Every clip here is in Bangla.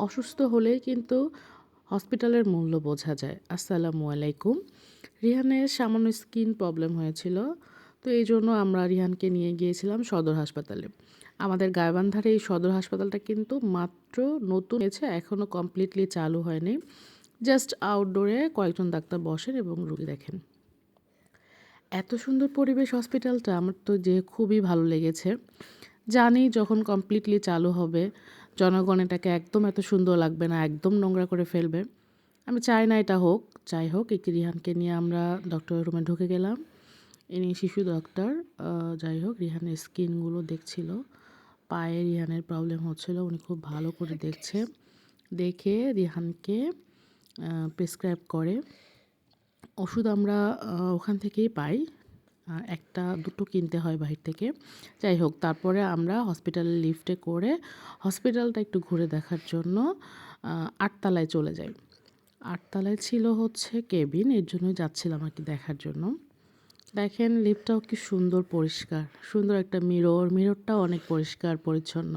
অসুস্থ হলেই কিন্তু হসপিটালের মূল্য বোঝা যায়। আসসালামু আলাইকুম। রিহানের সামান্য স্কিন প্রবলেম হয়েছিল। তো এই জন্য আমরা রিহানকে নিয়ে গিয়েছিলাম সদর হাসপাতালে। আমাদের গাইবান্ধার এই সদর হাসপাতালটা কিন্তু মাত্র নতুন হয়েছে, এখনও কমপ্লিটলি চালু হয়নি। জাস্ট আউটডোরে কয়েকজন ডাক্তার বসেন এবং রোগী দেখেন। এত সুন্দর পরিবেশ হসপিটালটা আমার তো যে খুবই ভালো লেগেছে। জানি যখন কমপ্লিটলি চালু হবে জনগণ এটাকে একদম এত সুন্দর লাগবে না, একদম নোংরা করে ফেলবে। আমি চাই না এটা হোক। যাই হোক, এই রিহানকে নিয়ে আমরা ডক্টরের রুমে ঢুকে গেলাম। ইনি শিশু ডক্টর। যাই হোক, রিহানের স্কিনগুলো দেখছিল, পায়ে রিহানের প্রবলেম হচ্ছিল, উনি খুব ভালো করে দেখছে। দেখে রিহানকে প্রেসক্রাইব করে। ওষুধ আমরা ওখান থেকেই পাই, একটা দুটো কিনতে হয় বাহির থেকে। যাই হোক, তারপরে আমরা হসপিটালের লিফটে করে হসপিটালটা একটু ঘুরে দেখার জন্য 8 তলায় চলে যাই। 8 তলায় ছিল হচ্ছে কেবিন, এর জন্যই যাচ্ছিলাম আর কি দেখার জন্য। দেখেন লিফটটাও কি সুন্দর পরিষ্কার, সুন্দর একটা মিররটাও অনেক পরিষ্কার পরিচ্ছন্ন।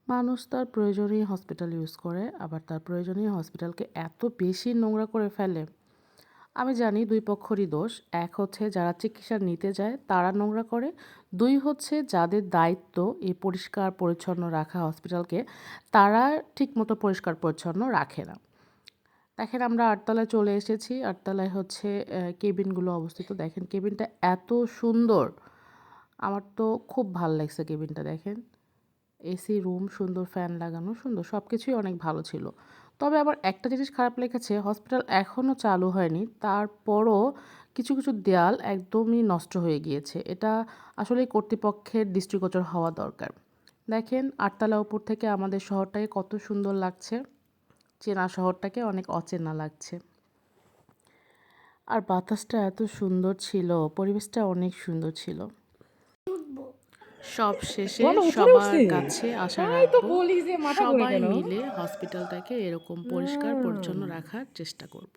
মানুষ তার প্রয়োজনেই হসপিটাল ইউজ করে, আবার তার প্রয়োজনেই হসপিটালকে এত বেশি নোংরা করে ফেলে। আমি জানি দুই পক্ষরই দোষ। এক হচ্ছে যারা চিকিৎসা নিতে যায় তারা নোংরা করে, দুই হচ্ছে যাদের দায়িত্ব এই পরিষ্কার পরিচ্ছন্ন রাখা হসপিটালকে, তারা ঠিকমতো পরিষ্কার পরিচ্ছন্ন রাখে না। দেখেন আমরা 8 তলায় চলে এসেছি। 8 তলায় হচ্ছে কেবিনগুলো অবস্থিত। দেখেন কেবিনটা এত সুন্দর, আমার তো খুব ভাল লাগছে কেবিনটা। দেখেন এসি রুম, সুন্দর ফ্যান লাগানো, সুন্দর সব কিছুই অনেক ভালো ছিল। তবে আবার একটা জিনিস খারাপ লেগেছে, হসপিটাল এখনও চালু হয়নি, তারপরও কিছু কিছু দেয়াল একদমই নষ্ট হয়ে গিয়েছে। এটা আসলে কর্তৃপক্ষের দৃষ্টিগোচর হওয়া দরকার। দেখেন 8 তলা উপর থেকে আমাদের শহরটাকে কত সুন্দর লাগছে, চেনা শহরটাকে অনেক অচেনা লাগছে। আর বাতাসটা এত সুন্দর ছিল, পরিবেশটা অনেক সুন্দর ছিল। সব শেষে সবার কাছে আশা রাখবো সবাই মিলে হসপিটালটাকে এরকম পরিষ্কার পরিচ্ছন্ন রাখার চেষ্টা করব।